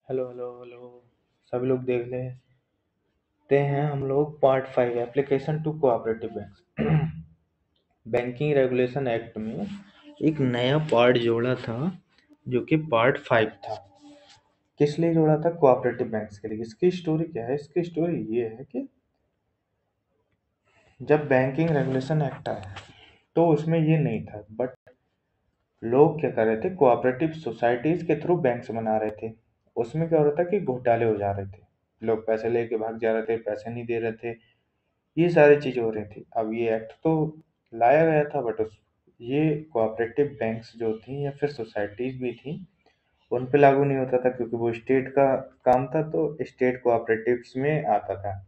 Hello hello hello. सभी लोग देख लेते हैं हम लोग part 5 application to cooperative banks. Banking regulation act में एक नया पार्ट जोड़ा था जो कि पार्ट 5 था। किस लिए जोड़ा था? कोऑपरेटिव बैंक्स के लिए। इसकी स्टोरी क्या है? इसकी स्टोरी ये है कि जब बैंकिंग रेगुलेशन एक्ट आया तो उसमें ये नहीं था, बट लोग क्या कर रहे थे, कोऑपरेटिव सोसाइटीज के थ्रू बैंक्स बना रहे थे। उसमें क्या हो रहा था कि घोटाले हो जा रहे थे, लोग पैसे लेके भाग जा रहे थे, पैसे नहीं दे रहे थे, ये सारी चीजें हो रही थी। अब ये एक्ट तो लाया गया था, बट उस ये कोऑपरेटिव बैंक्स जो थी या फिर सोसाइटीज भी थी उन पे लागू नहीं होता था, क्योंकि वो स्टेट का काम था, तो स्टेट कोऑपरेटिव्स में आता था।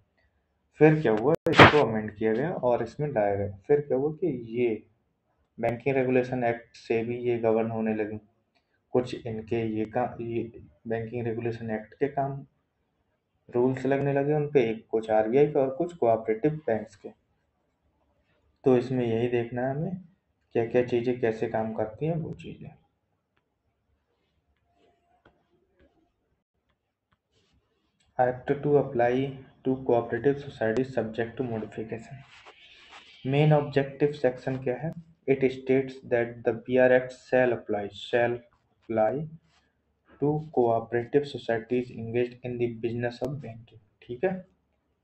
फिर क्या हुआ, इसको अमेंड किया गया और इसमें लाया गया। फिर क्या हुआ कि ये बैंकिंग रेगुलेशन एक्ट से भी ये गवर्न होने लगी। कुछ इनके ये बैंकिंग रेगुलेशन एक्ट के काम रूल्स लगने लगे उन पे, एक कुछ आरबीआई के और कुछ कोऑपरेटिव बैंक्स के। तो इसमें यही देखना है हमें, क्या क्या चीज़ें कैसे काम करती हैं वो चीज़ें। Act to apply to cooperative society subject to modification. Main objective section क्या है? It states that the BR act shall apply to cooperative societies engaged in the business of banking, ठीक है,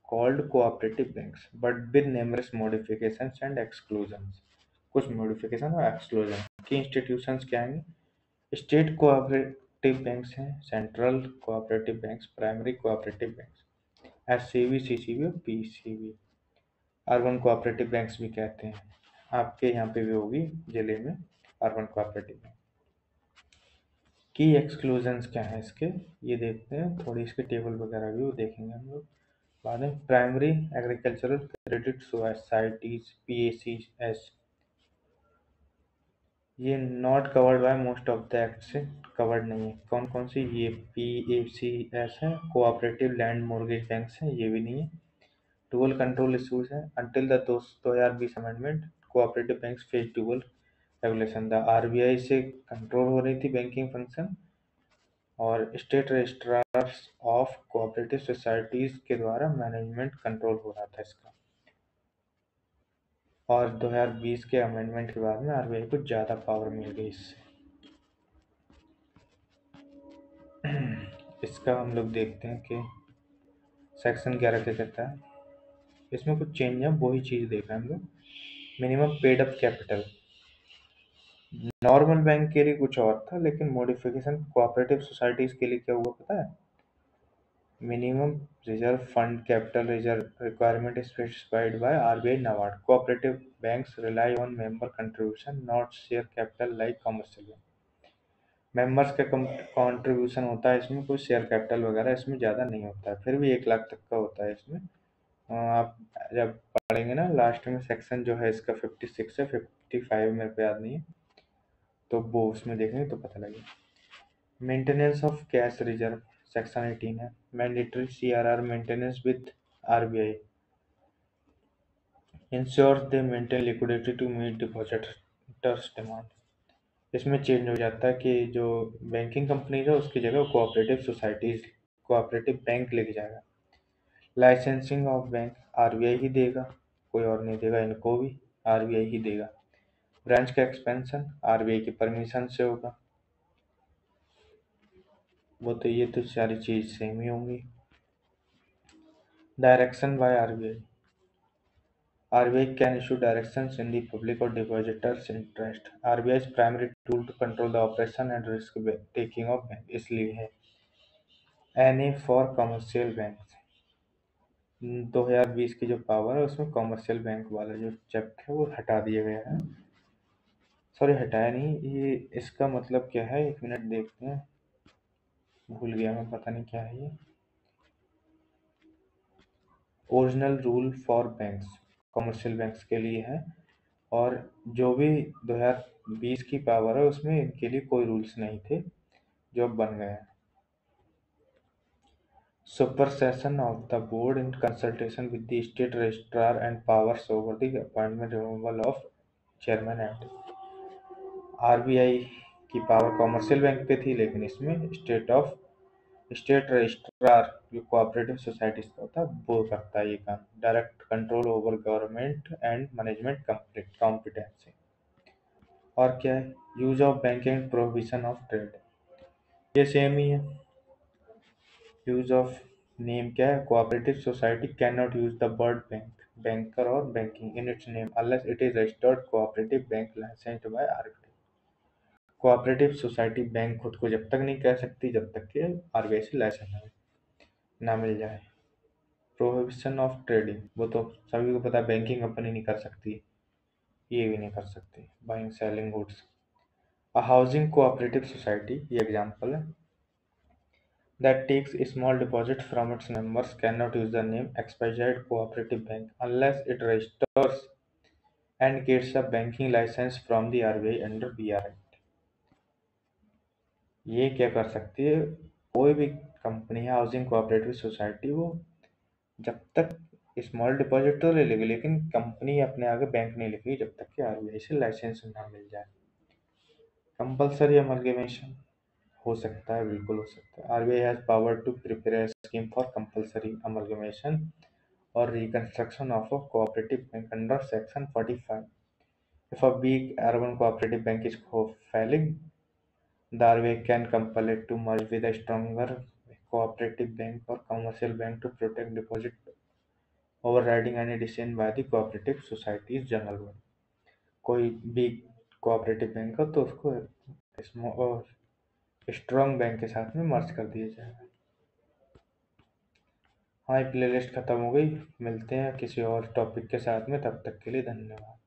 called cooperative banks, but with numerous modifications and exclusions। कुछ modification और exclusion की institutions क्या आएंगे? State cooperative banks हैं, central cooperative banks, primary cooperative banks, SCB, CCB और PCB. Urban cooperative banks भी कहते हैं। आपके यहाँ पे भी होगी जिले में अर्बन कोऑपरेटिव बैंक। की एक्सक्लूजन्स क्या है इसके, ये देखते हैं। थोड़ी इसके टेबल वगैरह भी वो देखेंगे हम लोग बाद में। Primary agricultural credit societies, PACS, ये not covered by most of the act से कवर्ड नहीं है। कौन कौन सी? ये पीएसीएस है, कोऑपरेटिव लैंड मॉर्गेज बैंक्स हैं, ये भी नहीं है। डुअल कंट्रोल इशूज है। Until the 2020 amendment cooperative banks face dual regulation. The RBI से कंट्रोल हो रही थी बैंकिंग फंक्शन, और state registrars of cooperative societies के द्वारा मैनेजमेंट कंट्रोल हो रहा था इसका। और 2020 के अमेंडमेंट के बाद में आरबीआई को ज़्यादा पावर मिल गई इससे। इसका हम लोग देखते हैं कि सेक्शन 11 क्या कहता है। इसमें कुछ चेंज है, वही चीज़ देखा है हम लोग। Minimum paid up capital, normal bank के लिए कुछ और था, लेकिन मॉडिफिकेशन कोऑपरेटिव सोसाइटीज के लिए क्या हुआ पता है? Minimum reserve fund capital reserve requirement specified by RBI NABARD. Cooperative banks rely on member contribution not share capital like commercial bank. Members का कंट्रीब्यूशन होता है इसमें, कोई शेयर कैपिटल वगैरह इसमें ज़्यादा नहीं होता है, फिर भी 1 लाख तक का होता है इसमें। आप जब पढ़ेंगे ना लास्ट में, सेक्शन जो है इसका 56 है, 55 मेरे को याद नहीं है, तो वो उसमें देखेंगे तो पता लगेगा। Maintenance of cash reserve section 18 है। Mandatory CRR maintenance with RBI ensure they maintain liquidity to meet depositors demand. इसमें चेंज हो जाता है कि जो बैंकिंग कंपनीज है उसकी जगह कोऑपरेटिव सोसाइटीज, कोऑपरेटिव बैंक लेके जाएगा। लाइसेंसिंग ऑफ बैंक आरबीआई ही देगा, कोई और नहीं देगा, इनको भी आरबीआई ही देगा। ब्रांच का एक्सपेंशन आरबीआई की परमिशन से होगा। वो तो ये तो सारी चीज सेम ही होंगी। Direction by RBI, RBI can issue directions in the public और depositors interest. RBI primary tool to control the operation and risk taking of bank, इसलिए है। एनए फॉर कमर्शियल बैंक, 2020 की जो पावर है उसमें कमर्शियल बैंक वाला जो chapter है वो हटा दिया गया है। सॉरी, हटाया नहीं, ये इसका मतलब क्या है, 1 मिनट देखते हैं, भूल गया मैं, पता नहीं क्या है ये। Original rule for banks, commercial banks के लिए है, और जो भी 2020 की पावर है उसमें इनके लिए कोई रूल्स नहीं थे जो अब बन गए हैं। Supersession of the board in consultation with the state registrar and powers over the appointment removal of chairman and RBI की पावर कमर्शियल बैंक पे थी, लेकिन इसमें स्टेट ऑफ स्टेट रजिस्ट्रार जो कोऑपरेटिव सोसाइटीज का होता है वो करता है ये काम। Direct control over government and management competency. और क्या है, use of banking prohibition of trade, ये सेम ही है। यूज ऑफ नेम क्या है, cooperative society can not use the word bank, banker और banking in its name unless it is registered cooperative bank licensed by RBI. Cooperative society bank खुद को जब तक नहीं कह सकती जब तक कि आरबीआई से लाइसेंस ना मिल जाए। प्रोहिबिशन ऑफ ट्रेडिंग, वो तो सभी को पता है, बैंकिंग कंपनी नहीं कर सकती, ये भी नहीं कर सकती। बाइंग सेलिंग गुड्स, अ हाउसिंग कोऑपरेटिव सोसाइटी, ये एग्जांपल है, that takes a small deposit from its members cannot use the name XYZ Cooperative Bank unless it registers and gets a banking license from the RBI under BR Act। ये क्या कर सकती है, कोई भी company है housing cooperative society, वो जब तक स्मॉल डिपॉजिट तो ले लेगी लेकिन कंपनी अपने आगे बैंक नहीं लिखेगी जब तक कि आरबीआई से लाइसेंस ना मिल जाए। कंपलसरी अमलगेमेशन हो सकता है, बिल्कुल हो सकता है। RBI has power to prepare a scheme for compulsory amalgamation or reconstruction of a cooperative bank under Section 45. If a big urban cooperative bank is failing, the RBI can compel it to merge with a stronger cooperative bank or commercial bank to protect deposit, overriding any decision by the cooperative society's general body। कोई भी cooperative bank हो तो उसको strong bank के साथ में मर्ज कर दिया जाएगा। हाँ, ये प्लेलिस्ट खत्म हो गई, मिलते हैं किसी और टॉपिक के साथ में, तब तक के लिए धन्यवाद।